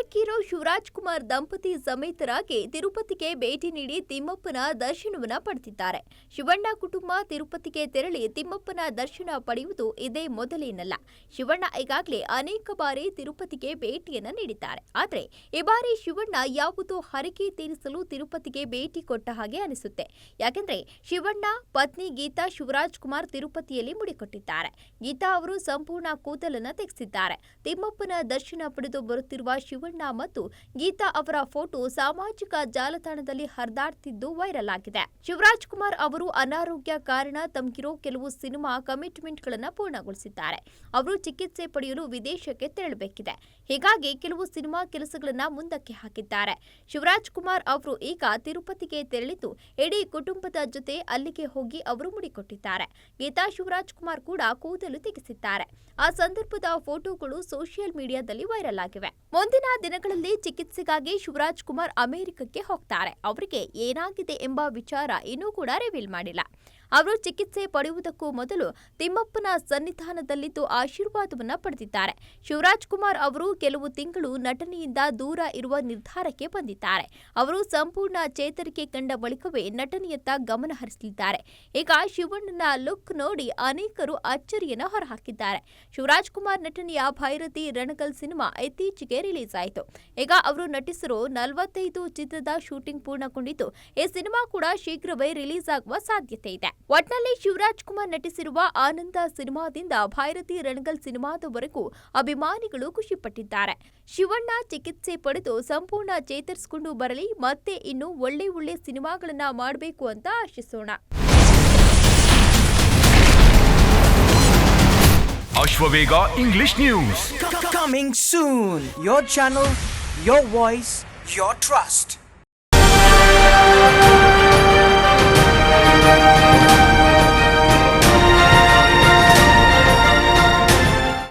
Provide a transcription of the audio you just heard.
Comic hero Shivraj Kumar ದಂಪತಿ ಸಮೇತರಾಗಿ ತಿರುಪತಿಗೆ ಭೇಟಿ ನೀಡಿ ತಿಮ್ಮಪ್ಪನ ದರ್ಶನವನ್ನ ಪಡೆದಿದ್ದಾರೆ. ಶಿವಣ್ಣ ಕುಟುಂಬ ತಿರುಪತಿಗೆ ತೆರಳಿ ತಿಮ್ಮಪ್ಪನ ದರ್ಶನ ಪಡೆಯುವುದು ಇದೇ ಮೊದಲೇನಲ್ಲ. ಶಿವಣ್ಣ ಈಗಾಗಲೇ ಅನೇಕ ಬಾರಿ ತಿರುಪತಿಗೆ ಭೇಟಿಯನ್ನ ನೀಡಿದ್ದಾರೆ. ಆದರೆ ಈ ಬಾರಿ ಶಿವಣ್ಣ ಯಾವುದೋ ಹರಕೆ ತೀರಿಸಲು ತಿರುಪತಿಗೆ ಭೇಟಿ ಕೊಟ್ಟ ಹಾಗೆ ಅನಿಸುತ್ತೆ. ಯಾಕೆಂದ್ರೆ ಶಿವಣ್ಣ ಪತ್ನಿ ಗೀತಾ ಶಿವರಾಜ್ ಕುಮಾರ್ ತಿರುಪತಿಯಲ್ಲಿ ಮುಡಿಕೊಟ್ಟಿದ್ದಾರೆ. ಗೀತಾ ಅವರು ಸಂಪೂರ್ಣ ಕೂದಲನ್ನ ತೆಗೆಸಿದ್ದಾರೆ. ತಿಮ್ಮಪ್ಪನ ದರ್ಶನ ಪಡೆದು ಬರುತ್ತಿರುವ ಶಿವಣ್ಣ ಮತ್ತು ಗೀತಾ ಅವರ ಫೋಟೋ ಸಾಮಾಜಿಕ ಜಾಲತಾಣದಲ್ಲಿ ಹರಿದಾಡ್ತಿದ್ದು ವೈರಲ್ ಆಗಿದೆ. ಶಿವರಾಜ್ ಕುಮಾರ್ ಅವರು ಅನಾರೋಗ್ಯ ಕಾರಣ ತಮಗಿರೋ ಕೆಲವು ಸಿನಿಮಾ ಕಮಿಟ್ಮೆಂಟ್ಗಳನ್ನು ಪೂರ್ಣಗೊಳಿಸಿದ್ದಾರೆ. ಅವರು ಚಿಕಿತ್ಸೆ ಪಡೆಯಲು ವಿದೇಶಕ್ಕೆ ತೆರಳಬೇಕಿದೆ. ಹೀಗಾಗಿ ಕೆಲವು ಸಿನಿಮಾ ಕೆಲಸಗಳನ್ನ ಮುಂದಕ್ಕೆ ಹಾಕಿದ್ದಾರೆ. ಶಿವರಾಜ್ ಕುಮಾರ್ ಅವರು ಈಗ ತಿರುಪತಿಗೆ ತೆರಳಿದ್ದು ಇಡೀ ಕುಟುಂಬದ ಜೊತೆ ಅಲ್ಲಿಗೆ ಹೋಗಿ ಅವರು ಮುಡಿಕೊಟ್ಟಿದ್ದಾರೆ. ಗೀತಾ ಶಿವರಾಜ್ ಕುಮಾರ್ ಕೂಡ ಕೂದಲು ತೆಗೆಸಿದ್ದಾರೆ. ಆ ಸಂದರ್ಭದ ಫೋಟೋಗಳು ಸೋಷಿಯಲ್ ಮೀಡಿಯಾದಲ್ಲಿ ವೈರಲ್ ಆಗಿವೆ. ಮುಂದಿನ ದಿನಗಳಲ್ಲಿ ಚಿಕಿತ್ಸೆಗಾಗಿ ಶಿವರಾಜ್ ಕುಮಾರ್ ಅಮೆರಿಕಕ್ಕೆ ಹೋಗ್ತಾರೆ. ಅವರಿಗೆ ಏನಾಗಿದೆ ಎಂಬ ವಿಚಾರ ಇನ್ನೂ ಕೂಡ ರಿವೀಲ್ ಮಾಡಿಲ್ಲ. ಅವರು ಚಿಕಿತ್ಸೆ ಪಡೆಯುವುದಕ್ಕೂ ಮೊದಲು ತಿಮ್ಮಪ್ಪನ ಸನ್ನಿಧಾನದಲ್ಲಿದ್ದು ಆಶೀರ್ವಾದವನ್ನ ಪಡೆದಿದ್ದಾರೆ. ಶಿವರಾಜ್ ಕುಮಾರ್ ಅವರು ಕೆಲವು ತಿಂಗಳು ನಟನೆಯಿಂದ ದೂರ ಇರುವ ನಿರ್ಧಾರಕ್ಕೆ ಬಂದಿದ್ದಾರೆ. ಅವರು ಸಂಪೂರ್ಣ ಚೇತರಿಕೆ ಕಂಡ ಬಳಿಕವೇ ನಟನೆಯತ್ತ ಗಮನ ಹರಿಸಲಿದ್ದಾರೆ. ಈಗ ಶಿವಣ್ಣನ ಲುಕ್ ನೋಡಿ ಅನೇಕರು ಅಚ್ಚರಿಯನ್ನ ಹೊರಹಾಕಿದ್ದಾರೆ. ಶಿವರಾಜ್ ಕುಮಾರ್ ನಟನೆಯ ಭೈರತಿ ರಣಕಲ್ ಸಿನಿಮಾ ಇತ್ತೀಚೆಗೆ ರಿಲೀಸ್ ಆಯಿತು. ಈಗ ಅವರು ನಟಿಸಿರೋ 45 ಚಿತ್ರದ ಶೂಟಿಂಗ್ ಪೂರ್ಣಗೊಂಡಿದ್ದು ಈ ಸಿನಿಮಾ ಕೂಡ ಶೀಘ್ರವೇ ರಿಲೀಸ್ ಆಗುವ ಸಾಧ್ಯತೆ ಇದೆ. ಒಟ್ನಲ್ಲಿ ಶಿವರಾಜ್ ಕುಮಾರ್ ನಟಿಸಿರುವ ಆನಂದ ಸಿನಿಮಾದಿಂದ ಭೈರತಿ ರಣಗಲ್ ಸಿನಿಮಾದವರೆಗೂ ಅಭಿಮಾನಿಗಳು ಖುಷಿಪಟ್ಟಿದ್ದಾರೆ. ಶಿವಣ್ಣ ಚಿಕಿತ್ಸೆ ಪಡೆದು ಸಂಪೂರ್ಣ ಚೇತರಿಸಿಕೊಂಡು ಬರಲಿ, ಮತ್ತೆ ಇನ್ನು ಒಳ್ಳೆ ಸಿನಿಮಾಗಳನ್ನ ಮಾಡಬೇಕು ಅಂತ ಆಶಿಸೋಣ. Ashwavega English news coming soon. Your channel, your voice, your trust.